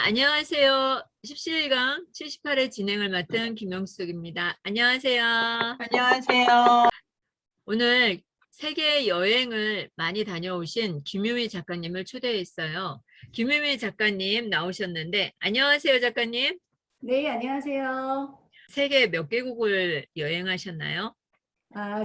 안녕하세요. 17강 78회 진행을 맡은 김영숙입니다. 안녕하세요. 안녕하세요. 오늘 세계 여행을 많이 다녀오신 김유미 작가님을 초대했어요. 김유미 작가님 나오셨는데, 안녕하세요, 작가님. 네, 안녕하세요. 세계 몇 개국을 여행하셨나요?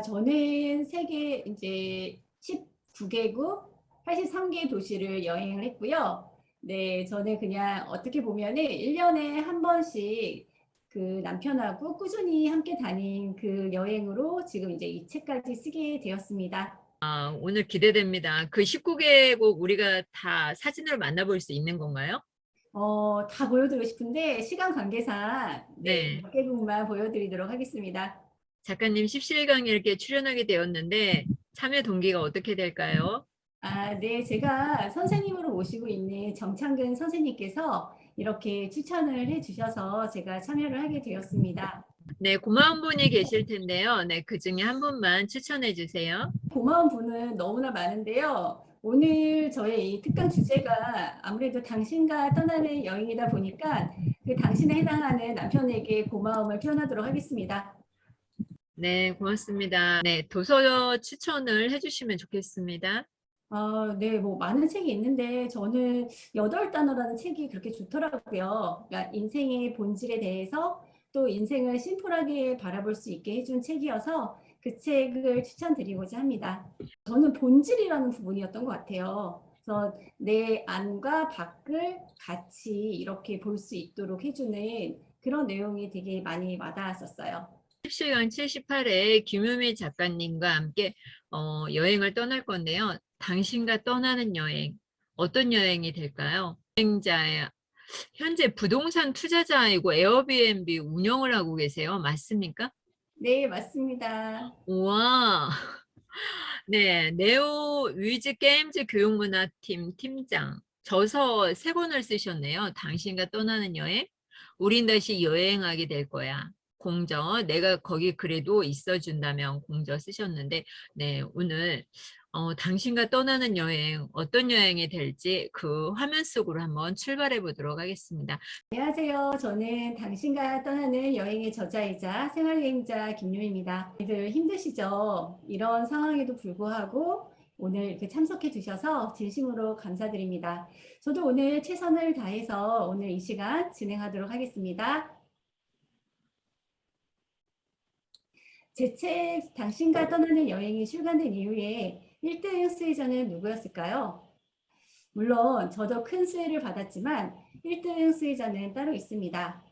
저는 세계 이제 19개국, 83개 도시를 여행을 했고요. 네, 저는 그냥 어떻게 보면은 1년에 한 번씩 그 남편하고 꾸준히 함께 다닌 그 여행으로 지금 이제 이 책까지 쓰게 되었습니다. 오늘 기대됩니다. 그 19개국 우리가 다 사진으로 만나볼 수 있는 건가요? 다 보여드리고 싶은데 시간 관계상 네. 몇 개국만 보여드리도록 하겠습니다. 작가님 17강에 이렇게 출연하게 되었는데 참여 동기가 어떻게 될까요? 네, 제가 선생님으로 모시고 있는 정창근 선생님께서 이렇게 추천을 해주셔서 제가 참여를 하게 되었습니다. 네, 고마운 분이 계실 텐데요. 네, 그 중에 한 분만 추천해 주세요. 고마운 분은 너무나 많은데요. 오늘 저의 이 특강 주제가 아무래도 당신과 떠나는 여행이다 보니까 그 당신에 해당하는 남편에게 고마움을 표현하도록 하겠습니다. 네, 고맙습니다. 네, 도서 추천을 해주시면 좋겠습니다. 네, 뭐 많은 책이 있는데 저는 8단어라는 책이 그렇게 좋더라고요. 그러니까 인생의 본질에 대해서 또 인생을 심플하게 바라볼 수 있게 해준 책이어서 그 책을 추천드리고자 합니다. 저는 본질이라는 부분이었던 것 같아요. 그래서 내 안과 밖을 같이 이렇게 볼 수 있도록 해주는 그런 내용이 되게 많이 와닿았었어요. 17강 78회 김유미 작가님과 함께 여행을 떠날 건데요. 당신과 떠나는 여행, 어떤 여행이 될까요? 여행자의 현재 부동산 투자자이고 에어비앤비 운영을 하고 계세요. 맞습니까? 네, 맞습니다. 우와. 네, 네오 위즈 게임즈 교육문화팀 팀장. 저서 3권을 쓰셨네요. 당신과 떠나는 여행. 우린 다시 여행하게 될 거야. 공저. 내가 거기 그래도 있어준다면 공저 쓰셨는데, 네, 오늘 당신과 떠나는 여행, 어떤 여행이 될지 그 화면 속으로 한번 출발해 보도록 하겠습니다. 안녕하세요. 저는 당신과 떠나는 여행의 저자이자 생활여행자 김유미입니다. 다들 힘드시죠? 이런 상황에도 불구하고 오늘 이렇게 참석해 주셔서 진심으로 감사드립니다. 저도 오늘 최선을 다해서 오늘 이 시간 진행하도록 하겠습니다. 제 책 당신과 떠나는 여행이 출간된 이후에 1등 수혜자는 누구였을까요? 물론 저도 큰 수혜를 받았지만 1등 수혜자는 따로 있습니다.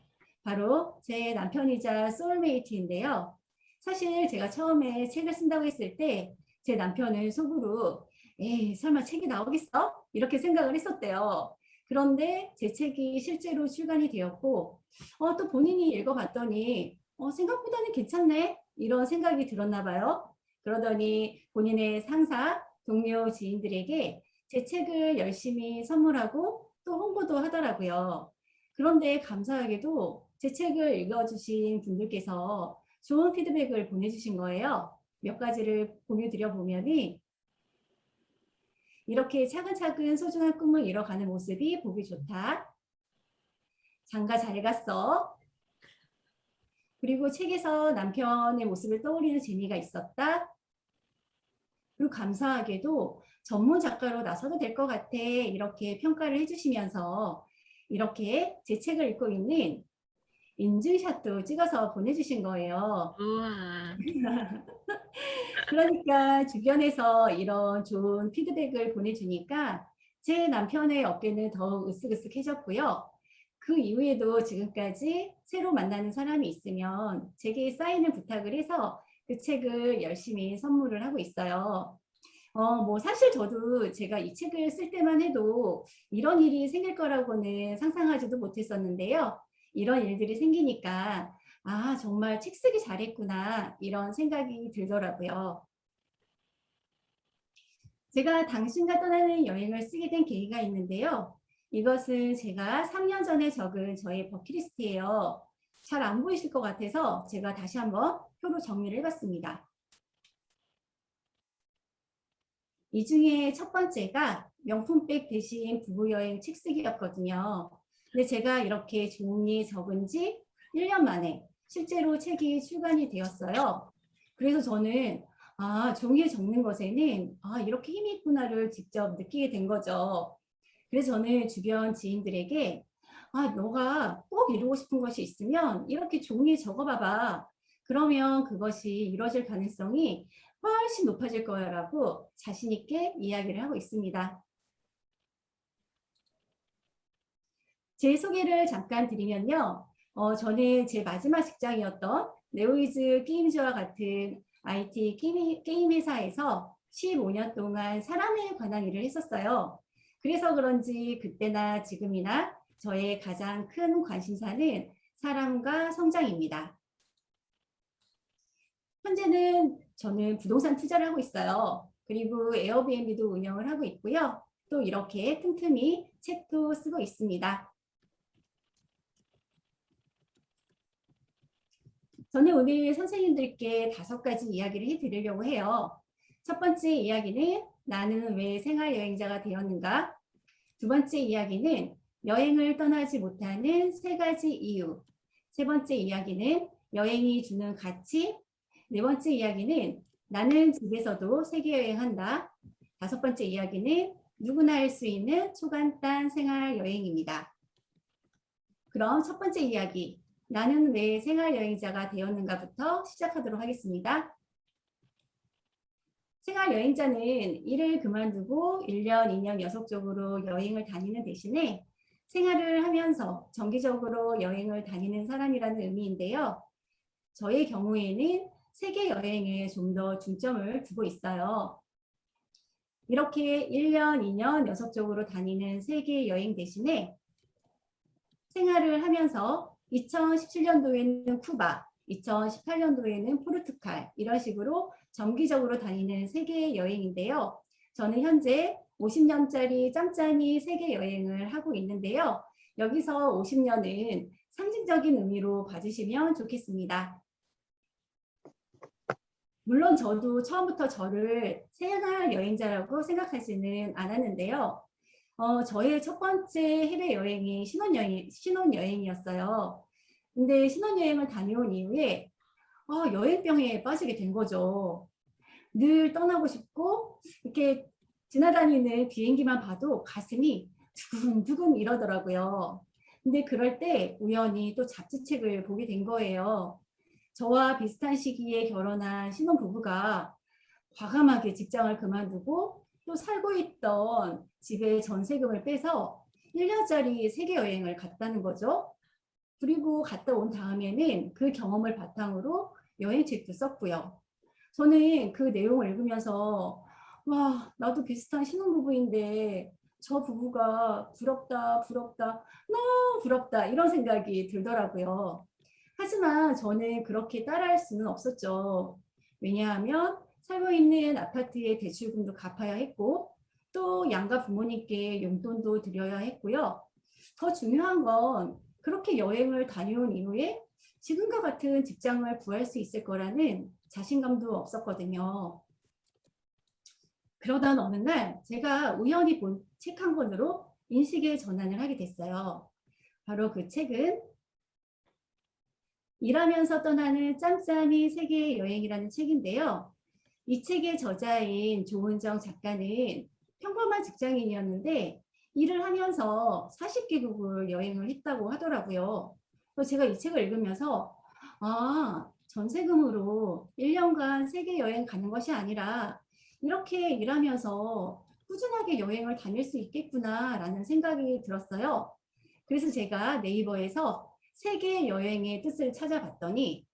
바로 제 남편이자 소울메이트인데요. 사실 제가 처음에 책을 쓴다고 했을 때 제 남편은 속으로 에이 설마 책이 나오겠어? 이렇게 생각을 했었대요. 그런데 제 책이 실제로 출간이 되었고 또 본인이 읽어봤더니 생각보다는 괜찮네 이런 생각이 들었나 봐요. 그러더니 본인의 상사, 동료, 지인들에게 제 책을 열심히 선물하고 또 홍보도 하더라고요. 그런데 감사하게도 제 책을 읽어주신 분들께서 좋은 피드백을 보내주신 거예요. 몇 가지를 공유드려 보면이 이렇게 차근차근 소중한 꿈을 이뤄가는 모습이 보기 좋다. 장가 잘 갔어. 그리고 책에서 남편의 모습을 떠올리는 재미가 있었다. 그리고 감사하게도 전문 작가로 나서도 될 것 같아. 이렇게 평가를 해주시면서 이렇게 제 책을 읽고 있는 인증샷도 찍어서 보내주신 거예요. 우와. 그러니까 주변에서 이런 좋은 피드백을 보내주니까 제 남편의 어깨는 더욱 으쓱으쓱해졌고요. 그 이후에도 지금까지 새로 만나는 사람이 있으면 제게 사인을 부탁을 해서 그 책을 열심히 선물을 하고 있어요. 뭐 사실 저도 제가 이 책을 쓸 때만 해도 이런 일이 생길 거라고는 상상하지도 못했었는데요. 이런 일들이 생기니까 정말 책 쓰기 잘했구나 이런 생각이 들더라고요. 제가 당신과 떠나는 여행을 쓰게 된 계기가 있는데요. 이것은 제가 3년 전에 적은 저의 버킷리스트예요. 잘 안 보이실 것 같아서 제가 다시 한번 표로 정리를 해봤습니다. 이 중에 첫 번째가 명품백 대신 부부여행 책 쓰기였거든요. 근데 제가 이렇게 종이에 적은 지 1년 만에 실제로 책이 출간이 되었어요. 그래서 저는 종이에 적는 것에는 이렇게 힘이 있구나를 직접 느끼게 된 거죠. 그래서 저는 주변 지인들에게 너가 꼭 이루고 싶은 것이 있으면 이렇게 종이에 적어봐봐. 그러면 그것이 이루어질 가능성이 훨씬 높아질 거야라고 자신 있게 이야기를 하고 있습니다. 제 소개를 잠깐 드리면요. 저는 제 마지막 직장이었던 네오이즈 게임즈와 같은 IT 게임 회사에서 15년 동안 사람에 관한 일을 했었어요. 그래서 그런지 그때나 지금이나 저의 가장 큰 관심사는 사람과 성장입니다. 현재는 저는 부동산 투자를 하고 있어요. 그리고 에어비앤비도 운영을 하고 있고요. 또 이렇게 틈틈이 책도 쓰고 있습니다. 저는 오늘 선생님들께 5가지 이야기를 해드리려고 해요. 첫 번째 이야기는 나는 왜 생활여행자가 되었는가? 두 번째 이야기는 여행을 떠나지 못하는 3가지 이유. 세 번째 이야기는 여행이 주는 가치. 네 번째 이야기는 나는 집에서도 세계여행한다. 5번째 이야기는 누구나 할 수 있는 초간단 생활여행입니다. 그럼 첫 번째 이야기, 나는 왜 생활여행자가 되었는가부터 시작하도록 하겠습니다. 생활여행자는 일을 그만두고 1년, 2년 연속적으로 여행을 다니는 대신에 생활을 하면서 정기적으로 여행을 다니는 사람이라는 의미인데요. 저의 경우에는 세계 여행에 좀 더 중점을 두고 있어요. 이렇게 1년, 2년 연속적으로 다니는 세계 여행 대신에 생활을 하면서 2017년도에는 쿠바, 2018년도에는 포르투갈 이런 식으로 정기적으로 다니는 세계 여행인데요. 저는 현재 50년짜리 짬짬이 세계 여행을 하고 있는데요. 여기서 50년은 상징적인 의미로 봐주시면 좋겠습니다. 물론 저도 처음부터 저를 생활 여행자라고 생각하지는 않았는데요. 저의 첫 번째 해외여행이 신혼여행이었어요. 근데 신혼여행을 다녀온 이후에 여행병에 빠지게 된 거죠. 늘 떠나고 싶고 이렇게 지나다니는 비행기만 봐도 가슴이 두근두근 이러더라고요. 근데 그럴 때 우연히 또 잡지책을 보게 된 거예요. 저와 비슷한 시기에 결혼한 신혼부부가 과감하게 직장을 그만두고 또 살고 있던 집에 전세금을 빼서 1년짜리 세계여행을 갔다는 거죠. 그리고 갔다 온 다음에는 그 경험을 바탕으로 여행책도 썼고요. 저는 그 내용을 읽으면서 와, 나도 비슷한 신혼부부인데 저 부부가 부럽다, 부럽다, 너무 부럽다 이런 생각이 들더라고요. 하지만 저는 그렇게 따라할 수는 없었죠. 왜냐하면 살고 있는 아파트의 대출금도 갚아야 했고 또 양가 부모님께 용돈도 드려야 했고요. 더 중요한 건 그렇게 여행을 다녀온 이후에 지금과 같은 직장을 구할 수 있을 거라는 자신감도 없었거든요. 그러던 어느 날 제가 우연히 본 책 한 권으로 인식의 전환을 하게 됐어요. 바로 그 책은 일하면서 떠나는 짬짬이 세계 여행이라는 책인데요. 이 책의 저자인 조은정 작가는 평범한 직장인이었는데 일을 하면서 40개국을 여행을 했다고 하더라고요. 그래서 제가 이 책을 읽으면서 전세금으로 1년간 세계 여행 가는 것이 아니라 이렇게 일하면서 꾸준하게 여행을 다닐 수 있겠구나라는 생각이 들었어요. 그래서 제가 네이버에서 세계 여행의 뜻을 찾아봤더니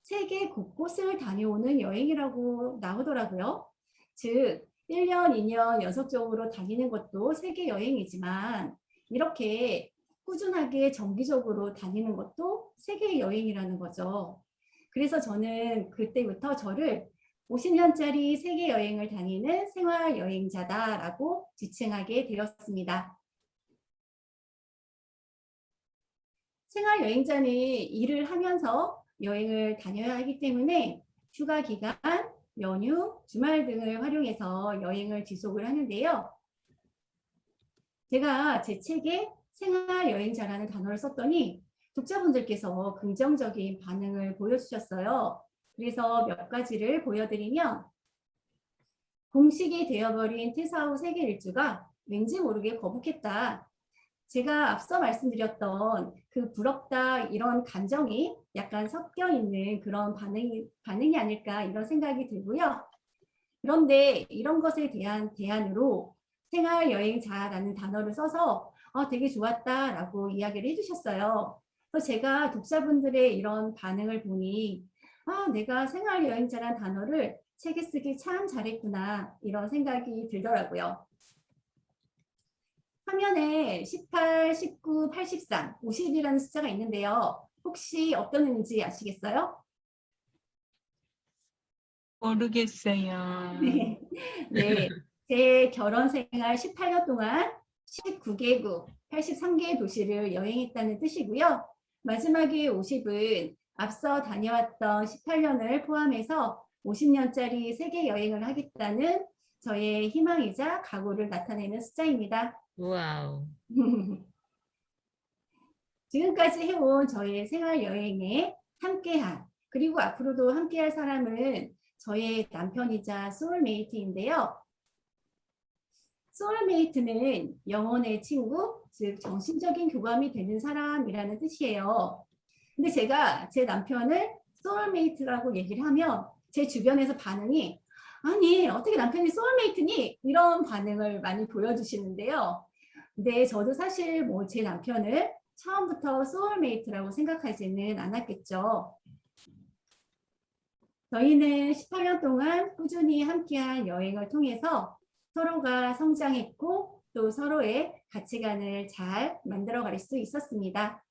세계 곳곳을 다녀오는 여행이라고 나오더라고요. 즉 1년, 2년 연속적으로 다니는 것도 세계 여행이지만 이렇게 꾸준하게 정기적으로 다니는 것도 세계 여행이라는 거죠. 그래서 저는 그때부터 저를 50년짜리 세계 여행을 다니는 생활 여행자다라고 지칭하게 되었습니다. 생활 여행자는 일을 하면서 여행을 다녀야 하기 때문에 휴가 기간, 연휴, 주말 등을 활용해서 여행을 지속을 하는데요. 제가 제 책에 생활 여행자라는 단어를 썼더니 독자분들께서 긍정적인 반응을 보여주셨어요. 그래서 몇 가지를 보여드리면 공식이 되어버린 퇴사 후 세계 일주가 왠지 모르게 거북했다. 제가 앞서 말씀드렸던 그 부럽다 이런 감정이 약간 섞여 있는 그런 반응이 아닐까 이런 생각이 들고요. 그런데 이런 것에 대한 대안으로 생활여행자라는 단어를 써서 되게 좋았다라고 이야기를 해주셨어요. 그래서 제가 독자분들의 이런 반응을 보니 내가 생활여행자라는 단어를 책에 쓰기 참 잘했구나 이런 생각이 들더라고요. 화면에 18, 19, 83, 50이라는 숫자가 있는데요. 혹시 어떤 의미인지 아시겠어요? 모르겠어요. 네. 네. 제 결혼 생활 18년 동안 19개국, 83개의 도시를 여행했다는 뜻이고요. 마지막에 50은 앞서 다녀왔던 18년을 포함해서 50년짜리 세계 여행을 하겠다는 저의 희망이자 각오를 나타내는 숫자입니다. 와우. 지금까지 해온 저의 생활 여행에 함께한 그리고 앞으로도 함께할 사람은 저의 남편이자 소울메이트인데요. 소울메이트는 영혼의 친구, 즉 정신적인 교감이 되는 사람이라는 뜻이에요. 근데 제가 제 남편을 소울메이트라고 얘기를 하면 제 주변에서 반응이 아니 어떻게 남편이 소울메이트니? 이런 반응을 많이 보여주시는데요. 근데 저도 사실 뭐 제 남편을 처음부터 소울메이트라고 생각하지는 않았겠죠. 저희는 18년 동안 꾸준히 함께한 여행을 통해서 서로가 성장했고 또 서로의 가치관을 잘 만들어갈 수 있었습니다.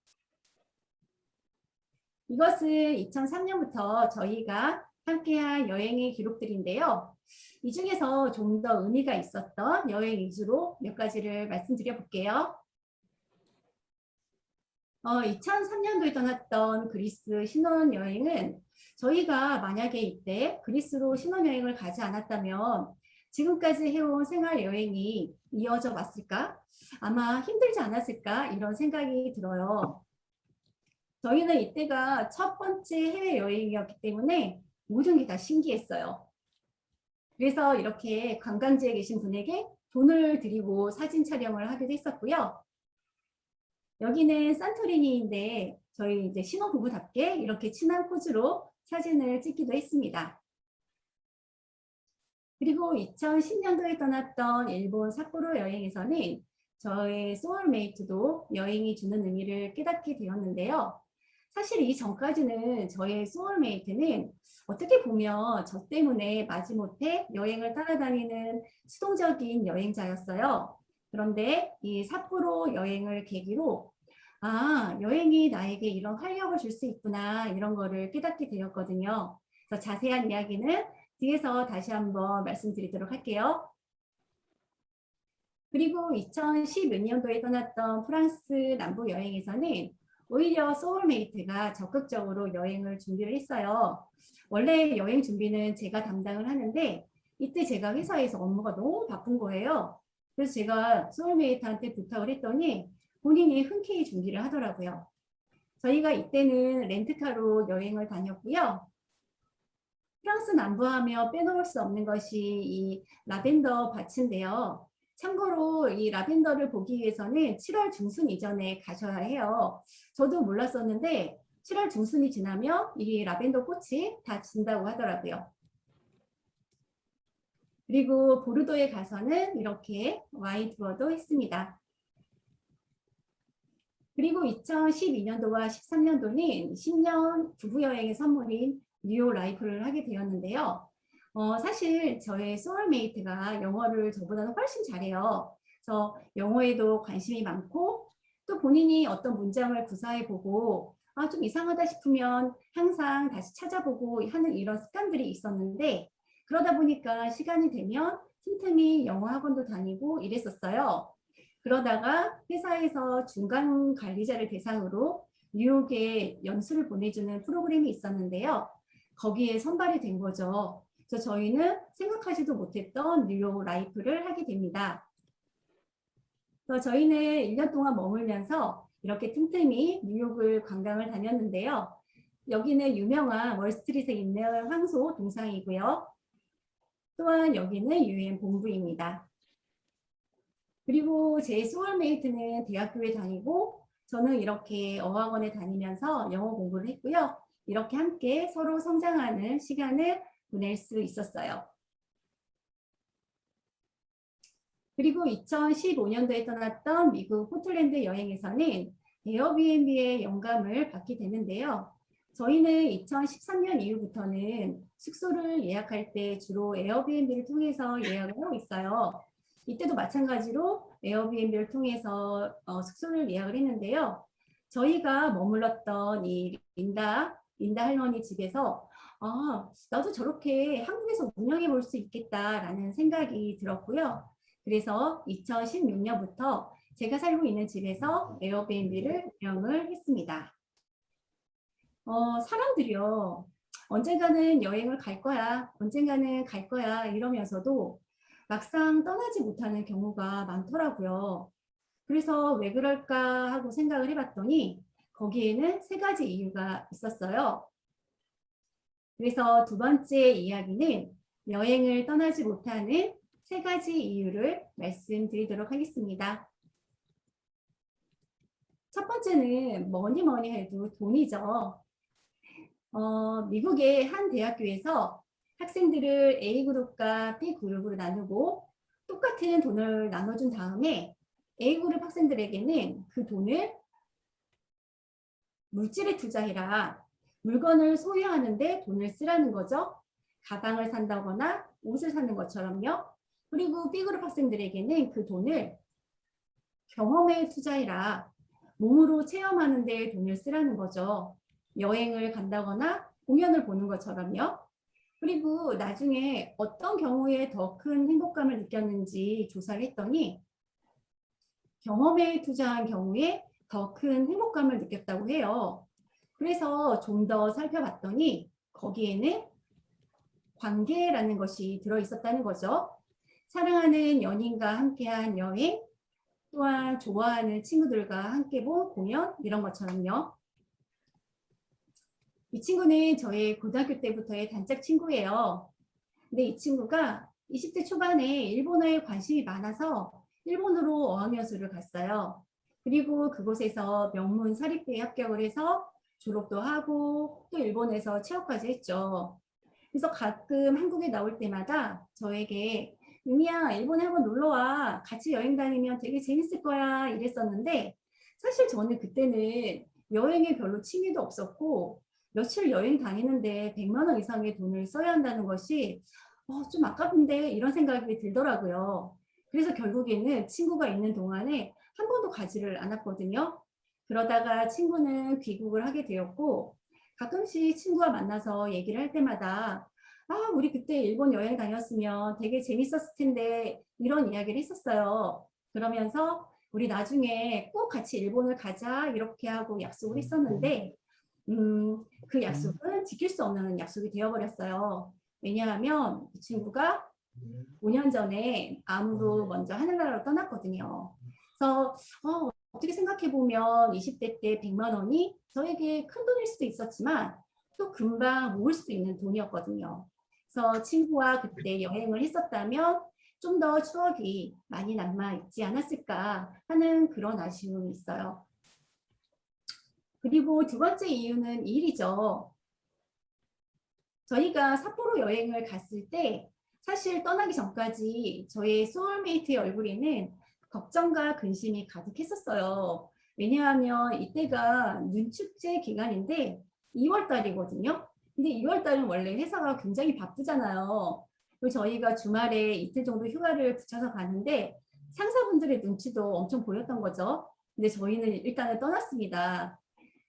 이것은 2003년부터 저희가 함께한 여행의 기록들인데요. 이 중에서 좀 더 의미가 있었던 여행 위주로 몇 가지를 말씀드려 볼게요. 2003년도에 떠났던 그리스 신혼여행은 저희가 만약에 이때 그리스로 신혼여행을 가지 않았다면 지금까지 해온 생활여행이 이어져 왔을까? 아마 힘들지 않았을까? 이런 생각이 들어요. 저희는 이때가 첫 번째 해외여행이었기 때문에 모든 게 다 신기했어요. 그래서 이렇게 관광지에 계신 분에게 돈을 드리고 사진 촬영을 하기도 했었고요. 여기는 산토리니인데 저희 이제 신혼부부답게 이렇게 친한 포즈로 사진을 찍기도 했습니다. 그리고 2010년도에 떠났던 일본 삿포로 여행에서는 저의 소울메이트도 여행이 주는 의미를 깨닫게 되었는데요. 사실 이 전까지는 저의 소울메이트는 어떻게 보면 저 때문에 마지못해 여행을 따라다니는 수동적인 여행자였어요. 그런데 이 삿포로 여행을 계기로 여행이 나에게 이런 활력을 줄 수 있구나 이런 거를 깨닫게 되었거든요. 그래서 자세한 이야기는 뒤에서 다시 한번 말씀드리도록 할게요. 그리고 2016년도에 떠났던 프랑스 남부 여행에서는 오히려 소울메이트가 적극적으로 여행을 준비를 했어요. 원래 여행 준비는 제가 담당을 하는데 이때 제가 회사에서 업무가 너무 바쁜 거예요. 그래서 제가 소울메이트한테 부탁을 했더니 본인이 흔쾌히 준비를 하더라고요. 저희가 이때는 렌트카로 여행을 다녔고요. 프랑스 남부하며 빼놓을 수 없는 것이 이 라벤더 밭인데요. 참고로 이 라벤더를 보기 위해서는 7월 중순 이전에 가셔야 해요. 저도 몰랐었는데 7월 중순이 지나면 이 라벤더 꽃이 다 진다고 하더라고요. 그리고 보르도에 가서는 이렇게 와인 투어도 했습니다. 그리고 2012년도와 13년도는 신년 부부여행의 선물인 뉴욕 라이프를 하게 되었는데요. 사실 저의 소울메이트가 영어를 저보다는 훨씬 잘해요. 그래서 영어에도 관심이 많고 또 본인이 어떤 문장을 구사해보고 좀 이상하다 싶으면 항상 다시 찾아보고 하는 이런 습관들이 있었는데 그러다 보니까 시간이 되면 틈틈이 영어 학원도 다니고 이랬었어요. 그러다가 회사에서 중간 관리자를 대상으로 뉴욕에 연수를 보내주는 프로그램이 있었는데요. 거기에 선발이 된 거죠. 그래서 저희는 생각하지도 못했던 뉴욕 라이프를 하게 됩니다. 그래서 저희는 1년 동안 머물면서 이렇게 틈틈이 뉴욕을 관광을 다녔는데요. 여기는 유명한 월스트리트에 있는 황소 동상이고요. 또한 여기는 UN 본부입니다. 그리고 제 소울메이트는 대학교에 다니고 저는 이렇게 어학원에 다니면서 영어 공부를 했고요. 이렇게 함께 서로 성장하는 시간을 보낼 수 있었어요. 그리고 2015년도에 떠났던 미국 포틀랜드 여행에서는 에어비앤비의 영감을 받게 되는데요. 저희는 2013년 이후부터는 숙소를 예약할 때 주로 에어비앤비를 통해서 예약을 하고 있어요. 이때도 마찬가지로 에어비앤비를 통해서 숙소를 예약을 했는데요. 저희가 머물렀던 이 린다 할머니 집에서 나도 저렇게 한국에서 운영해 볼 수 있겠다라는 생각이 들었고요. 그래서 2016년부터 제가 살고 있는 집에서 에어비앤비를 운영을 했습니다. 사람들이요. 언젠가는 여행을 갈 거야. 언젠가는 갈 거야. 이러면서도 막상 떠나지 못하는 경우가 많더라고요. 그래서 왜 그럴까 하고 생각을 해봤더니 거기에는 세 가지 이유가 있었어요. 그래서 두 번째 이야기는 여행을 떠나지 못하는 세 가지 이유를 말씀드리도록 하겠습니다. 첫 번째는 뭐니 해도 돈이죠. 미국의 한 대학교에서 학생들을 A그룹과 B그룹으로 나누고 똑같은 돈을 나눠준 다음에 A그룹 학생들에게는 그 돈을 물질에 투자해라. 물건을 소유하는데 돈을 쓰라는 거죠. 가방을 산다거나 옷을 사는 것처럼요. 그리고 B그룹 학생들에게는 그 돈을 경험에 투자해라. 몸으로 체험하는 데 돈을 쓰라는 거죠. 여행을 간다거나 공연을 보는 것처럼요. 그리고 나중에 어떤 경우에 더 큰 행복감을 느꼈는지 조사를 했더니 경험에 투자한 경우에 더 큰 행복감을 느꼈다고 해요. 그래서 좀 더 살펴봤더니 거기에는 관계라는 것이 들어있었다는 거죠. 사랑하는 연인과 함께한 여행, 또한 좋아하는 친구들과 함께 본 공연 이런 것처럼요. 이 친구는 저의 고등학교 때부터의 단짝 친구예요. 근데 이 친구가 20대 초반에 일본어에 관심이 많아서 일본으로 어학연수를 갔어요. 그리고 그곳에서 명문 사립대에 합격을 해서 졸업도 하고 또 일본에서 취업까지 했죠. 그래서 가끔 한국에 나올 때마다 저에게 유미야 일본에 한번 놀러와 같이 여행 다니면 되게 재밌을 거야 이랬었는데 사실 저는 그때는 여행에 별로 취미도 없었고 며칠 여행 다니는데 100만 원 이상의 돈을 써야 한다는 것이 좀 아깝은데 이런 생각이 들더라고요. 그래서 결국에는 친구가 있는 동안에 한 번도 가지를 않았거든요. 그러다가 친구는 귀국을 하게 되었고 가끔씩 친구와 만나서 얘기를 할 때마다 우리 그때 일본 여행 다녔으면 되게 재밌었을 텐데 이런 이야기를 했었어요. 그러면서 우리 나중에 꼭 같이 일본을 가자 이렇게 하고 약속을 했었는데 그 약속은 지킬 수 없는 약속이 되어버렸어요. 왜냐하면 이 친구가 5년 전에 암으로 먼저 하늘나라로 떠났거든요. 그래서 어떻게 생각해보면 20대 때 100만 원이 저에게 큰 돈일 수도 있었지만 또 금방 모을 수도 있는 돈이었거든요. 그래서 친구와 그때 여행을 했었다면 좀 더 추억이 많이 남아있지 않았을까 하는 그런 아쉬움이 있어요. 그리고 두 번째 이유는 일이죠. 저희가 삿포로 여행을 갔을 때 사실 떠나기 전까지 저의 소울메이트의 얼굴에는 걱정과 근심이 가득했었어요. 왜냐하면 이때가 눈축제 기간인데 2월 달이거든요. 근데 2월 달은 원래 회사가 굉장히 바쁘잖아요. 그리고 저희가 주말에 이틀 정도 휴가를 붙여서 가는데 상사분들의 눈치도 엄청 보였던 거죠. 근데 저희는 일단은 떠났습니다.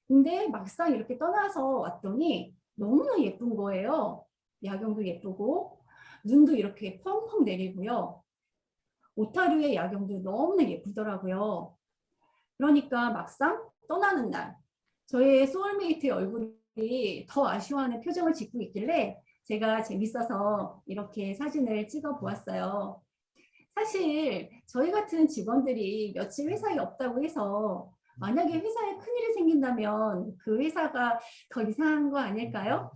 근데 막상 이렇게 떠나서 왔더니 너무나 예쁜 거예요. 야경도 예쁘고 눈도 이렇게 펑펑 내리고요. 오타루의 야경도 너무나 예쁘더라고요. 그러니까 막상 떠나는 날 저의 소울메이트의 얼굴이 더 아쉬워하는 표정을 짓고 있길래 제가 재밌어서 이렇게 사진을 찍어 보았어요. 사실 저희 같은 직원들이 며칠 회사에 없다고 해서 만약에 회사에 큰일이 생긴다면 그 회사가 더 이상한 거 아닐까요?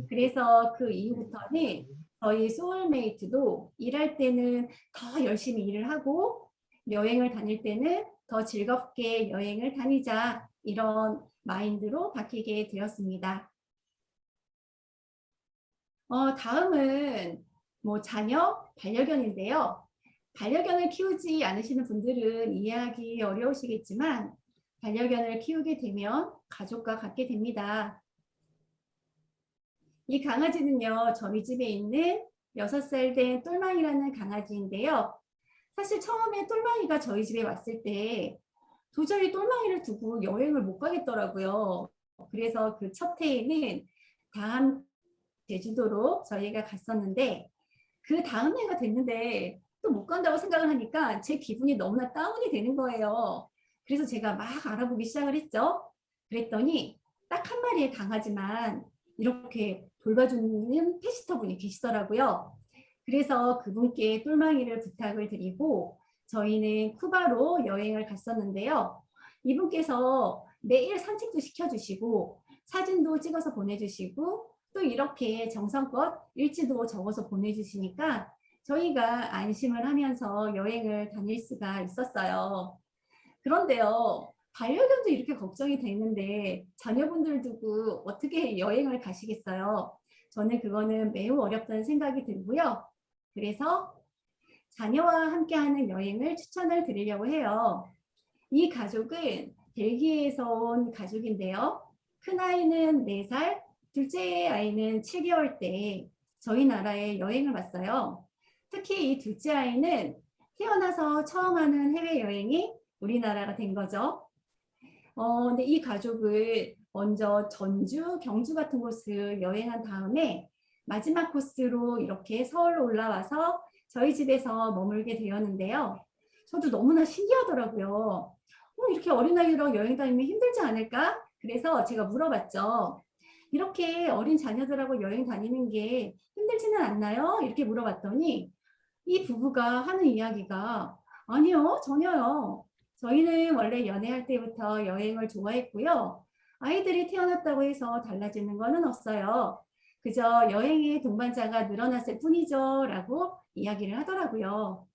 그래서 그 이후부터는 저희 소울메이트도 일할 때는 더 열심히 일을 하고 여행을 다닐 때는 더 즐겁게 여행을 다니자 이런 마인드로 바뀌게 되었습니다. 다음은 뭐 자녀, 반려견인데요. 반려견을 키우지 않으시는 분들은 이해하기 어려우시겠지만 반려견을 키우게 되면 가족과 같게 됩니다. 이 강아지는요, 저희 집에 있는 6살 된 똘망이라는 강아지인데요. 사실 처음에 똘망이가 저희 집에 왔을 때 도저히 똘망이를 두고 여행을 못 가겠더라고요. 그래서 그 첫 해에는 다음 제주도로 저희가 갔었는데 그 다음 해가 됐는데 또 못 간다고 생각을 하니까 제 기분이 너무나 다운이 되는 거예요. 그래서 제가 막 알아보기 시작을 했죠. 그랬더니 딱 한 마리의 강아지만 이렇게 돌봐주는 페시터분이 계시더라고요. 그래서 그분께 똘망이를 부탁을 드리고 저희는 쿠바로 여행을 갔었는데요. 이분께서 매일 산책도 시켜주시고 사진도 찍어서 보내주시고 또 이렇게 정성껏 일지도 적어서 보내주시니까 저희가 안심을 하면서 여행을 다닐 수가 있었어요. 그런데요, 반려견도 이렇게 걱정이 되는데 자녀분들 두고 어떻게 여행을 가시겠어요? 저는 그거는 매우 어렵다는 생각이 들고요. 그래서 자녀와 함께하는 여행을 추천을 드리려고 해요. 이 가족은 벨기에에서 온 가족인데요. 큰아이는 4살, 둘째 아이는 7개월 때 저희 나라에 여행을 왔어요. 특히 이 둘째 아이는 태어나서 처음 하는 해외여행이 우리나라가 된 거죠. 근데 이 가족을 먼저 전주, 경주 같은 곳을 여행한 다음에 마지막 코스로 이렇게 서울로 올라와서 저희 집에서 머물게 되었는데요. 저도 너무나 신기하더라고요. 이렇게 어린아이로 여행 다니면 힘들지 않을까? 그래서 제가 물어봤죠. 이렇게 어린 자녀들하고 여행 다니는 게 힘들지는 않나요? 이렇게 물어봤더니 이 부부가 하는 이야기가 아니요, 전혀요. 저희는 원래 연애할 때부터 여행을 좋아했고요. 아이들이 태어났다고 해서 달라지는 거는 없어요. 그저 여행의 동반자가 늘어났을 뿐이죠. 라고 이야기를 하더라고요.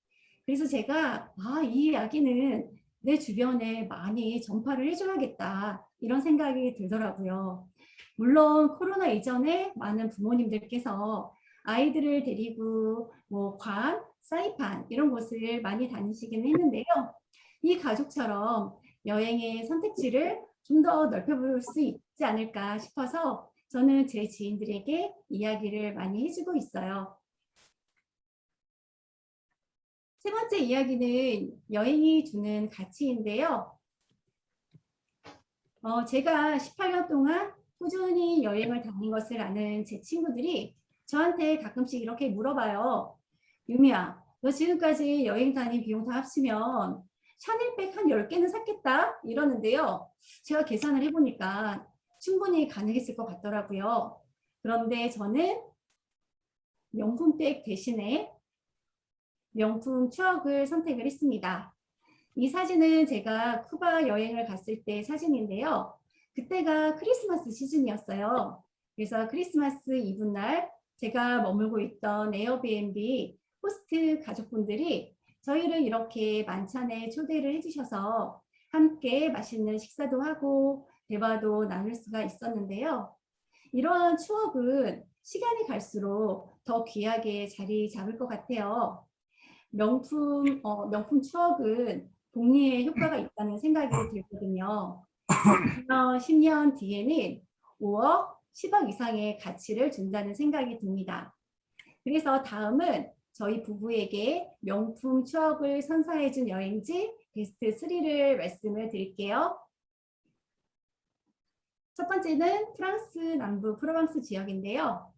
그래서 제가 이 이야기는 내 주변에 많이 전파를 해줘야겠다. 이런 생각이 들더라고요. 물론 코로나 이전에 많은 부모님들께서 아이들을 데리고 뭐 괌, 사이판 이런 곳을 많이 다니시긴 했는데요. 이 가족처럼 여행의 선택지를 좀 더 넓혀볼 수 있지 않을까 싶어서 저는 제 지인들에게 이야기를 많이 해주고 있어요. 세 번째 이야기는 여행이 주는 가치인데요. 제가 18년 동안 꾸준히 여행을 다닌 것을 아는 제 친구들이 저한테 가끔씩 이렇게 물어봐요. 유미야, 너 지금까지 여행 다닌 비용 다 합치면 샤넬백 한 10개는 샀겠다? 이러는데요. 제가 계산을 해보니까 충분히 가능했을 것 같더라고요. 그런데 저는 명품백 대신에 명품 추억을 선택을 했습니다. 이 사진은 제가 쿠바 여행을 갔을 때 사진인데요. 그때가 크리스마스 시즌이었어요. 그래서 크리스마스 이브날 제가 머물고 있던 에어비앤비 호스트 가족분들이 저희를 이렇게 만찬에 초대를 해주셔서 함께 맛있는 식사도 하고 대화도 나눌 수가 있었는데요. 이러한 추억은 시간이 갈수록 더 귀하게 자리 잡을 것 같아요. 명품 추억은 복리의 효과가 있다는 생각이 들거든요. 10년 뒤에는 5억, 10억 이상의 가치를 준다는 생각이 듭니다. 그래서 다음은 저희 부부에게 명품 추억을 선사해준 여행지 베스트 3를 말씀을 드릴게요. 첫 번째는 프랑스 남부 프로방스 지역인데요.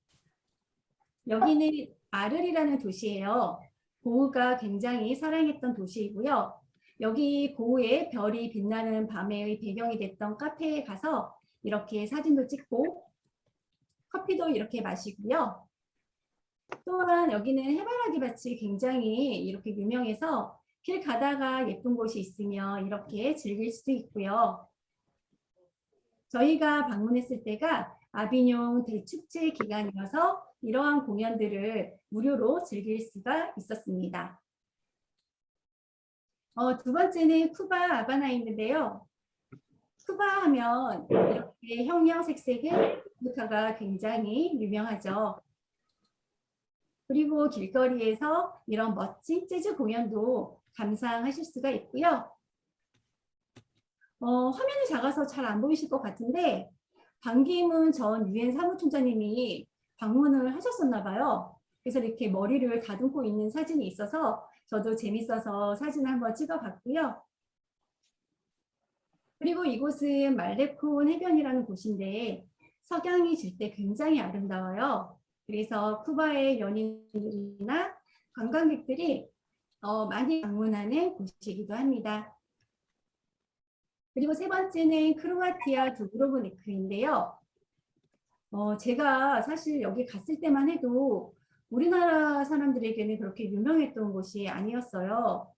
여기는 아르리라는 도시예요. 고흐가 굉장히 사랑했던 도시이고요. 여기 고흐의 별이 빛나는 밤의 배경이 됐던 카페에 가서 이렇게 사진도 찍고 커피도 이렇게 마시고요. 또한 여기는 해바라기 밭이 굉장히 이렇게 유명해서 길 가다가 예쁜 곳이 있으면 이렇게 즐길 수도 있고요. 저희가 방문했을 때가 아비뇽 대축제 기간이어서 이러한 공연들을 무료로 즐길 수가 있었습니다. 두 번째는 쿠바 아바나인데요. 쿠바 하면 이렇게 형형색색의 부카가 굉장히 유명하죠. 그리고 길거리에서 이런 멋진 재즈 공연도 감상하실 수가 있고요. 화면이 작아서 잘 안 보이실 것 같은데 반기문 전 유엔 사무총장님이 방문을 하셨었나 봐요. 그래서 이렇게 머리를 다듬고 있는 사진이 있어서 저도 재밌어서 사진을 한번 찍어봤고요. 그리고 이곳은 말레콘 해변이라는 곳인데 석양이 질 때 굉장히 아름다워요. 그래서 쿠바의 연인들이나 관광객들이 많이 방문하는 곳이기도 합니다. 그리고 세 번째는 크로아티아 두브로브니크인데요. 제가 사실 여기 갔을 때만 해도 우리나라 사람들에게는 그렇게 유명했던 곳이 아니었어요.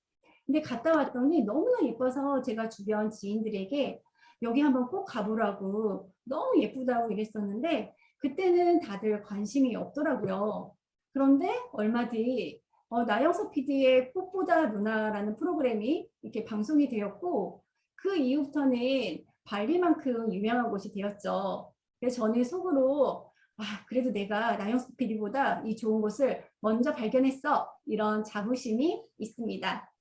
근데 갔다 왔더니 너무나 예뻐서 제가 주변 지인들에게 여기 한번 꼭 가보라고 너무 예쁘다고 이랬었는데 그때는 다들 관심이 없더라고요. 그런데 얼마 뒤 나영석 PD의 꽃보다 누나라는 프로그램이 이렇게 방송이 되었고 그 이후부터는 발리만큼 유명한 곳이 되었죠. 그래서 저는 속으로 그래도 내가 나영석 PD보다 이 좋은 곳을 먼저 발견했어. 이런 자부심이 있습니다.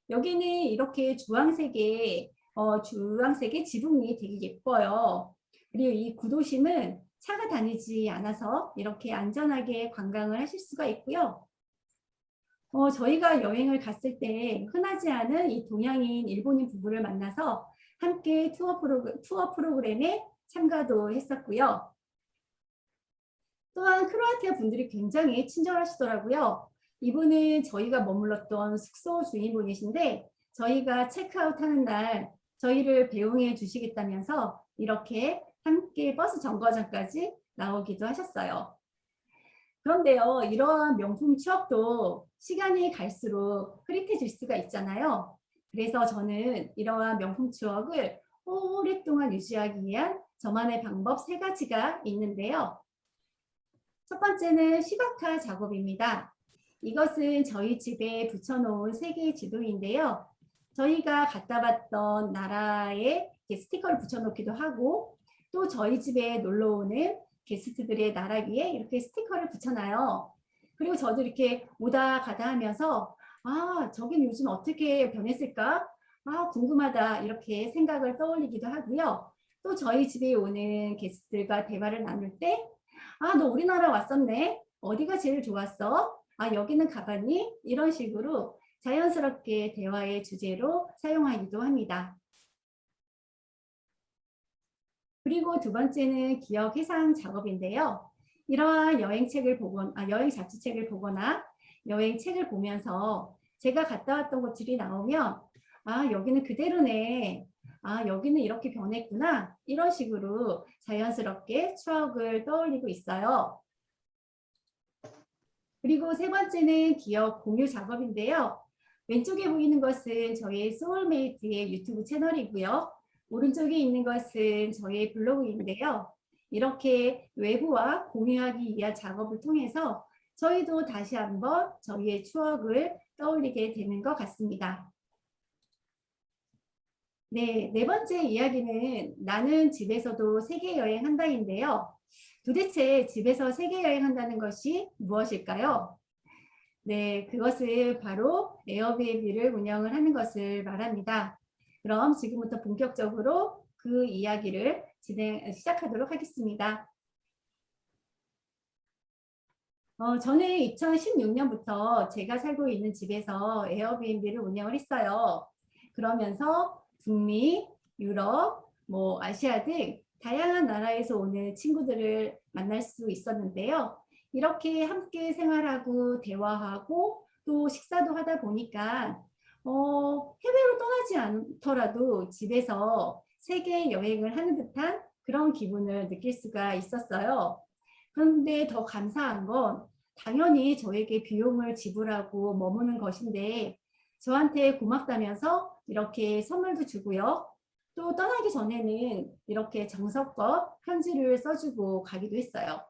여기는 이렇게 주황색의 지붕이 되게 예뻐요. 그리고 이 구도심은 차가 다니지 않아서 이렇게 안전하게 관광을 하실 수가 있고요. 저희가 여행을 갔을 때 흔하지 않은 이 동양인, 일본인 부부를 만나서 함께 투어 프로그램에 참가도 했었고요. 또한 크로아티아 분들이 굉장히 친절하시더라고요. 이분은 저희가 머물렀던 숙소 주인분이신데 저희가 체크아웃하는 날 저희를 배웅해 주시겠다면서 이렇게 함께 버스 정거장까지 나오기도 하셨어요. 그런데요, 이러한 명품 추억도 시간이 갈수록 흐릿해질 수가 있잖아요. 그래서 저는 이러한 명품 추억을 오랫동안 유지하기 위한 저만의 방법 3가지가 있는데요. 첫 번째는 시각화 작업입니다. 이것은 저희 집에 붙여놓은 세계의 지도인데요. 저희가 갔다 봤던 나라에 스티커를 붙여놓기도 하고 또 저희 집에 놀러 오는 게스트들의 나라 위에 이렇게 스티커를 붙여놔요. 그리고 저도 이렇게 오다 가다 하면서 저긴 요즘 어떻게 변했을까? 궁금하다 이렇게 생각을 떠올리기도 하고요. 또 저희 집에 오는 게스트들과 대화를 나눌 때 너 우리나라 왔었네. 어디가 제일 좋았어? 여기는 가봤니? 이런 식으로 자연스럽게 대화의 주제로 사용하기도 합니다. 그리고 두 번째는 기억 해상 작업인데요. 이러한 여행 잡지책을 보거나 여행 책을 보면서 제가 갔다 왔던 곳들이 나오면 여기는 그대로네. 여기는 이렇게 변했구나. 이런 식으로 자연스럽게 추억을 떠올리고 있어요. 그리고 세 번째는 기억 공유 작업인데요. 왼쪽에 보이는 것은 저희 소울메이트의 유튜브 채널이고요. 오른쪽에 있는 것은 저희 블로그인데요. 이렇게 외부와 공유하기 위한 작업을 통해서 저희도 다시 한번 저희의 추억을 떠올리게 되는 것 같습니다. 네 번째 이야기는 나는 집에서도 세계 여행한다인데요. 도대체 집에서 세계 여행한다는 것이 무엇일까요? 네, 그것은 바로 에어비앤비를 운영을 하는 것을 말합니다. 그럼 지금부터 본격적으로 그 이야기를 시작하도록 하겠습니다. 저는 2016년부터 제가 살고 있는 집에서 에어비앤비를 운영을 했어요. 그러면서 북미, 유럽, 아시아 등 다양한 나라에서 오는 친구들을 만날 수 있었는데요. 이렇게 함께 생활하고 대화하고 또 식사도 하다 보니까 해외로 떠나지 않더라도 집에서 세계 여행을 하는 듯한 그런 기분을 느낄 수가 있었어요. 그런데 더 감사한 건 당연히 저에게 비용을 지불하고 머무는 것인데 저한테 고맙다면서 이렇게 선물도 주고요. 또 떠나기 전에는 이렇게 정성껏 편지를 써주고 가기도 했어요.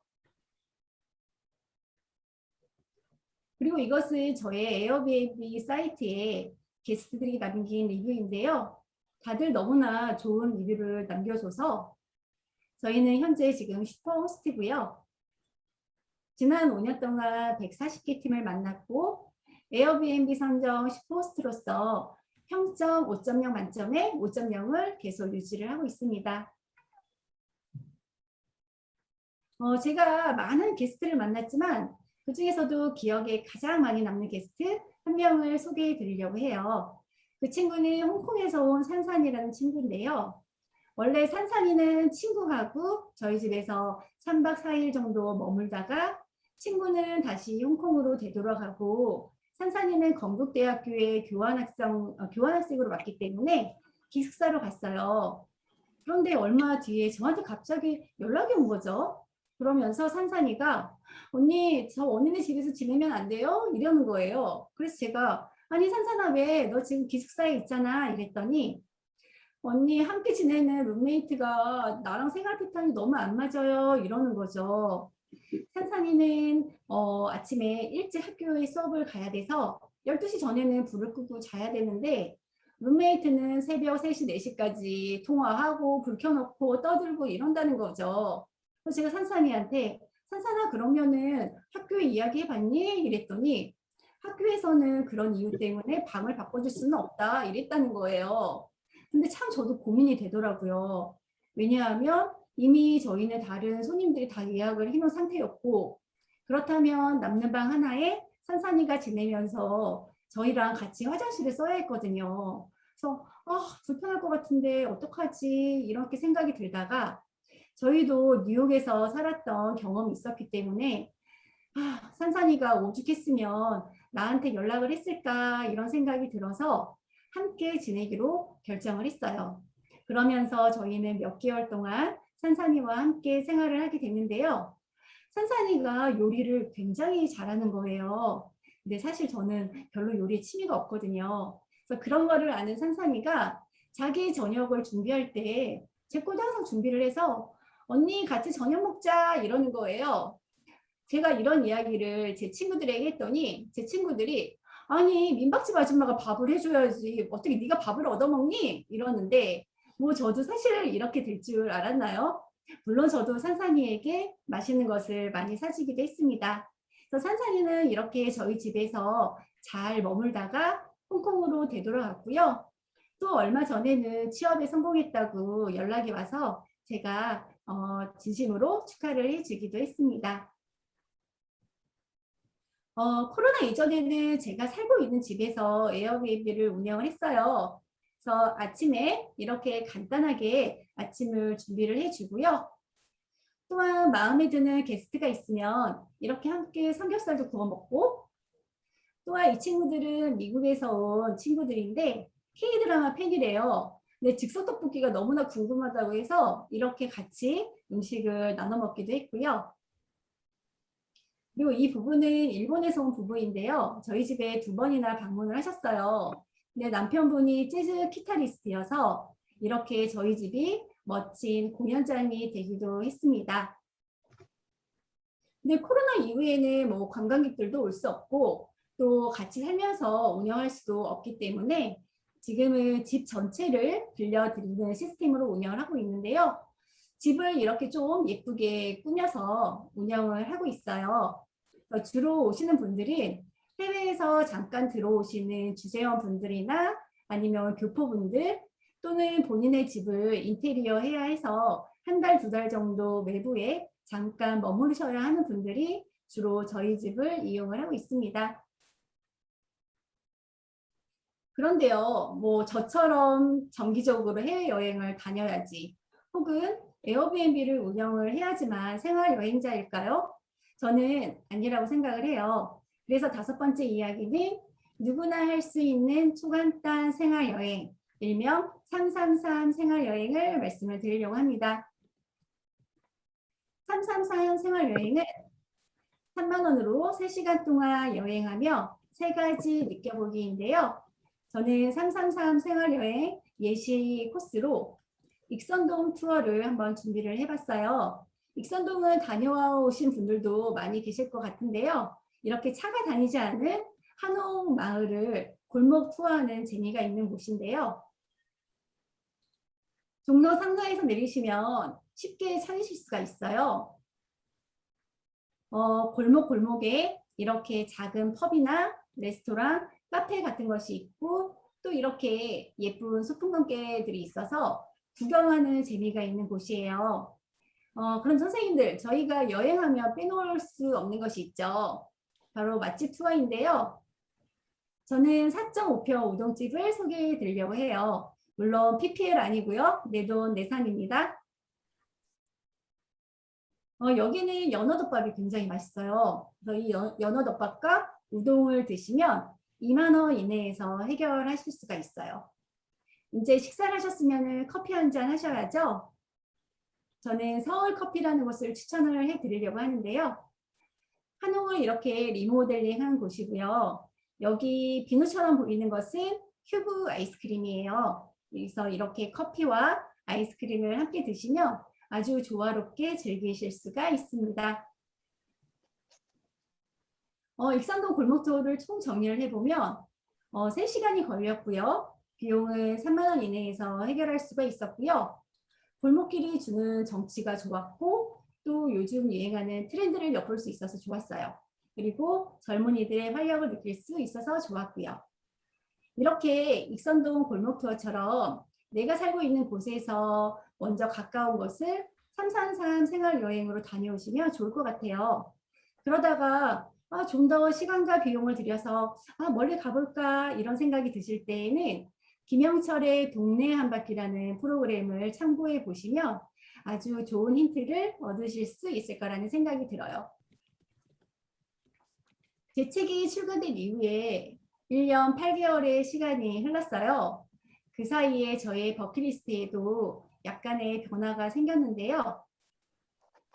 그리고 이것은 저의 에어비앤비 사이트에 게스트들이 남긴 리뷰인데요. 다들 너무나 좋은 리뷰를 남겨줘서 저희는 현재 지금 슈퍼호스트고요. 지난 5년 동안 140개 팀을 만났고 에어비앤비 선정 슈퍼호스트로서 평점 5.0 만점에 5.0을 계속 유지를 하고 있습니다. 제가 많은 게스트를 만났지만 그 중에서도 기억에 가장 많이 남는 게스트 한 명을 소개해 드리려고 해요. 그 친구는 홍콩에서 온 산산이라는 친구인데요. 원래 산산이는 친구하고 저희 집에서 3박 4일 정도 머물다가 친구는 다시 홍콩으로 되돌아가고 산산이는 건국대학교에 교환학생으로 왔기 때문에 기숙사로 갔어요. 그런데 얼마 뒤에 저한테 갑자기 연락이 온 거죠. 그러면서 산산이가 언니 저 언니네 집에서 지내면 안 돼요? 이러는 거예요. 그래서 제가 아니 산산아 왜 너 지금 기숙사에 있잖아 이랬더니 언니 함께 지내는 룸메이트가 나랑 생활 패턴이 너무 안 맞아요 이러는 거죠. 산산이는 아침에 일찍 학교에 수업을 가야 돼서 12시 전에는 불을 끄고 자야 되는데 룸메이트는 새벽 3시, 4시까지 통화하고 불 켜놓고 떠들고 이런다는 거죠. 그래서 제가 산산이한테 산산아 그러면은 학교에 이야기해봤니? 이랬더니 학교에서는 그런 이유 때문에 방을 바꿔줄 수는 없다 이랬다는 거예요. 근데 참 저도 고민이 되더라고요. 왜냐하면 이미 저희는 다른 손님들이 다 예약을 해놓은 상태였고 그렇다면 남는 방 하나에 산산이가 지내면서 저희랑 같이 화장실을 써야 했거든요. 그래서 불편할 것 같은데 어떡하지 이렇게 생각이 들다가 저희도 뉴욕에서 살았던 경험이 있었기 때문에 산산이가 오죽했으면 나한테 연락을 했을까 이런 생각이 들어서 함께 지내기로 결정을 했어요. 그러면서 저희는 몇 개월 동안 산산이와 함께 생활을 하게 됐는데요. 산산이가 요리를 굉장히 잘하는 거예요. 근데 사실 저는 별로 요리에 취미가 없거든요. 그래서 그런 거를 아는 산산이가 자기 저녁을 준비할 때 제 것도 항상 준비를 해서 언니 같이 저녁 먹자 이러는 거예요. 제가 이런 이야기를 제 친구들에게 했더니 제 친구들이 아니 민박집 아줌마가 밥을 해줘야지 어떻게 네가 밥을 얻어먹니? 이러는데 뭐 저도 사실 이렇게 될 줄 알았나요? 물론 저도 산산이에게 맛있는 것을 많이 사주기도 했습니다. 그래서 산산이는 이렇게 저희 집에서 잘 머물다가 홍콩으로 되돌아갔고요. 또 얼마 전에는 취업에 성공했다고 연락이 와서 제가 진심으로 축하를 해주기도 했습니다. 코로나 이전에는 제가 살고 있는 집에서 에어비앤비를 운영을 했어요. 그래서 아침에 이렇게 간단하게 아침을 준비를 해주고요. 또한 마음에 드는 게스트가 있으면 이렇게 함께 삼겹살도 구워 먹고 또한 이 친구들은 미국에서 온 친구들인데 K-드라마 팬이래요. 근데 즉석 떡볶이가 너무나 궁금하다고 해서 이렇게 같이 음식을 나눠 먹기도 했고요. 그리고 이 부부는 일본에서 온 부부인데요. 저희 집에 2번이나 방문을 하셨어요. 근데 남편분이 재즈 기타리스트여서 이렇게 저희 집이 멋진 공연장이 되기도 했습니다. 근데 코로나 이후에는 뭐 관광객들도 올 수 없고 또 같이 살면서 운영할 수도 없기 때문에 지금은 집 전체를 빌려드리는 시스템으로 운영을 하고 있는데요. 집을 이렇게 좀 예쁘게 꾸며서 운영을 하고 있어요. 주로 오시는 분들은 해외에서 잠깐 들어오시는 주재원 분들이나 아니면 교포분들 또는 본인의 집을 인테리어 해야 해서 1달, 2달 정도 외부에 잠깐 머무르셔야 하는 분들이 주로 저희 집을 이용을 하고 있습니다. 그런데요, 뭐 저처럼 정기적으로 해외여행을 다녀야지 혹은 에어비앤비를 운영을 해야지만 생활여행자일까요? 저는 아니라고 생각을 해요. 그래서 5번째 이야기는 누구나 할 수 있는 초간단 생활여행, 일명 333 생활여행을 말씀을 드리려고 합니다. 333 생활여행은 3만 원으로 3시간 동안 여행하며 3가지 느껴보기인데요. 저는 333 생활여행 예시 코스로 익선동 투어를 한번 준비를 해봤어요. 익선동은 다녀오신 분들도 많이 계실 것 같은데요. 이렇게 차가 다니지 않은 한옥 마을을 골목 투어하는 재미가 있는 곳인데요. 종로 상가에서 내리시면 쉽게 찾으실 수가 있어요. 골목에 이렇게 작은 펍이나 레스토랑, 카페 같은 것이 있고 또 이렇게 예쁜 소품관계들이 있어서 구경하는 재미가 있는 곳이에요. 그럼 선생님들, 저희가 여행하면 빼놓을 수 없는 것이 있죠. 바로 맛집 투어인데요. 저는 4.5평 우동집을 소개해 드리려고 해요. 물론 PPL 아니고요. 내돈 내산입니다. 여기는 연어덮밥이 굉장히 맛있어요. 그래서 이 연어덮밥과 우동을 드시면 2만 원 이내에서 해결하실 수가 있어요. 이제 식사를 하셨으면 커피 한 잔 하셔야죠. 저는 서울커피라는 곳을 추천을 해드리려고 하는데요. 한옥을 이렇게 리모델링한 곳이고요. 여기 비누처럼 보이는 것은 큐브 아이스크림이에요. 그래서 이렇게 커피와 아이스크림을 함께 드시면 아주 조화롭게 즐기실 수가 있습니다. 익선동 골목 투어를 총 정리를 해보면 3시간이 걸렸고요. 비용은 3만 원 이내에서 해결할 수가 있었고요. 골목길이 주는 정취가 좋았고 또 요즘 유행하는 트렌드를 엿볼 수 있어서 좋았어요. 그리고 젊은이들의 활력을 느낄 수 있어서 좋았고요. 이렇게 익선동 골목 투어처럼 내가 살고 있는 곳에서 먼저 가까운 것을 333 생활여행으로 다녀오시면 좋을 것 같아요. 그러다가 좀 더 시간과 비용을 들여서 멀리 가볼까 이런 생각이 드실 때에는 김영철의 동네 한 바퀴라는 프로그램을 참고해 보시면 아주 좋은 힌트를 얻으실 수 있을 거라는 생각이 들어요. 제 책이 출간된 이후에 1년 8개월의 시간이 흘렀어요. 그 사이에 저의 버킷리스트에도 약간의 변화가 생겼는데요.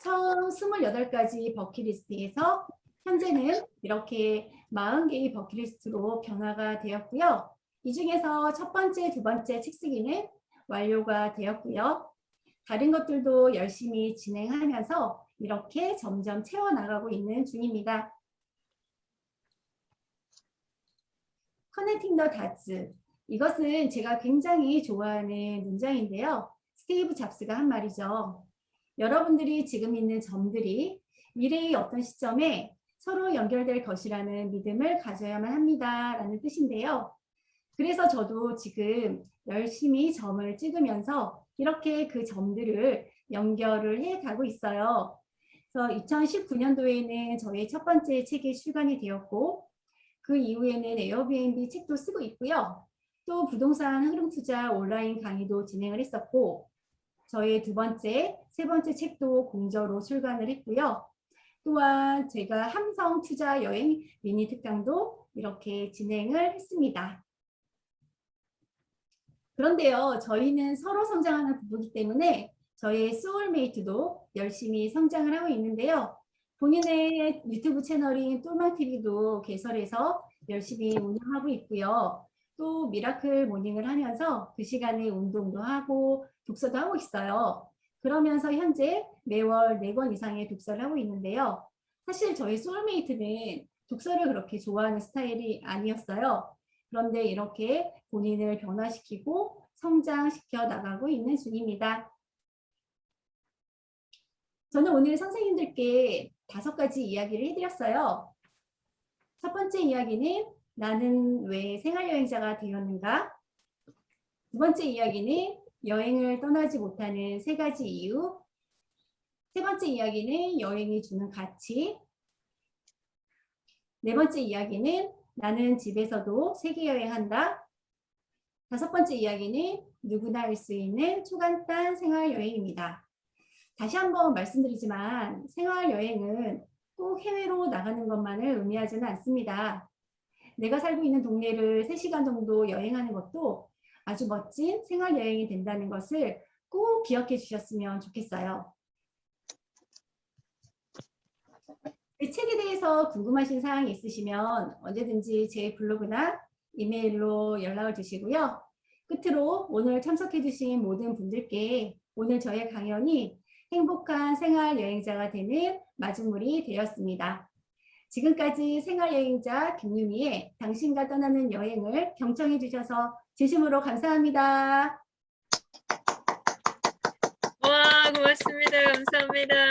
처음 28가지 버킷리스트에서 현재는 이렇게 40개의 버킷리스트로 변화가 되었고요. 이 중에서 첫 번째, 두 번째 책 쓰기는 완료가 되었고요. 다른 것들도 열심히 진행하면서 이렇게 점점 채워나가고 있는 중입니다. 커넥팅 더 다츠. 이것은 제가 굉장히 좋아하는 문장인데요. 스티브 잡스가 한 말이죠. 여러분들이 지금 있는 점들이 미래의 어떤 시점에 서로 연결될 것이라는 믿음을 가져야만 합니다. 라는 뜻인데요. 그래서 저도 지금 열심히 점을 찍으면서 이렇게 그 점들을 연결을 해 가고 있어요. 그래서 2019년도에는 저의 첫 번째 책이 출간이 되었고 그 이후에는 에어비앤비 책도 쓰고 있고요. 또 부동산 흐름 투자 온라인 강의도 진행을 했었고 저의 두 번째, 세 번째 책도 공저로 출간을 했고요. 또한 제가 함성 투자 여행 미니 특강도 이렇게 진행을 했습니다. 그런데요, 저희는 서로 성장하는 부부이기 때문에 저의 소울메이트도 열심히 성장을 하고 있는데요. 본인의 유튜브 채널인 똘망TV도 개설해서 열심히 운영하고 있고요. 또 미라클 모닝을 하면서 그 시간에 운동도 하고 독서도 하고 있어요. 그러면서 현재 매월 4권 이상의 독서를 하고 있는데요. 사실 저희 소울메이트는 독서를 그렇게 좋아하는 스타일이 아니었어요. 그런데 이렇게 본인을 변화시키고 성장시켜 나가고 있는 중입니다. 저는 오늘 선생님들께 5가지 이야기를 해드렸어요. 첫 번째 이야기는 나는 왜 생활여행자가 되었는가? 두 번째 이야기는 여행을 떠나지 못하는 3가지 이유. 세 번째 이야기는 여행이 주는 가치. 네 번째 이야기는 나는 집에서도 세계여행한다. 5번째 이야기는 누구나 할 수 있는 초간단 생활여행입니다. 다시 한번 말씀드리지만 생활여행은 꼭 해외로 나가는 것만을 의미하지는 않습니다. 내가 살고 있는 동네를 3시간 정도 여행하는 것도 아주 멋진 생활여행이 된다는 것을 꼭 기억해 주셨으면 좋겠어요. 이 책에 대해서 궁금하신 사항이 있으시면 언제든지 제 블로그나 이메일로 연락을 주시고요. 끝으로 오늘 참석해 주신 모든 분들께 오늘 저의 강연이 행복한 생활 여행자가 되는 마중물이 되었습니다. 지금까지 생활여행자 김유미의 당신과 떠나는 여행을 경청해 주셔서 진심으로 감사합니다. 와, 고맙습니다. 감사합니다.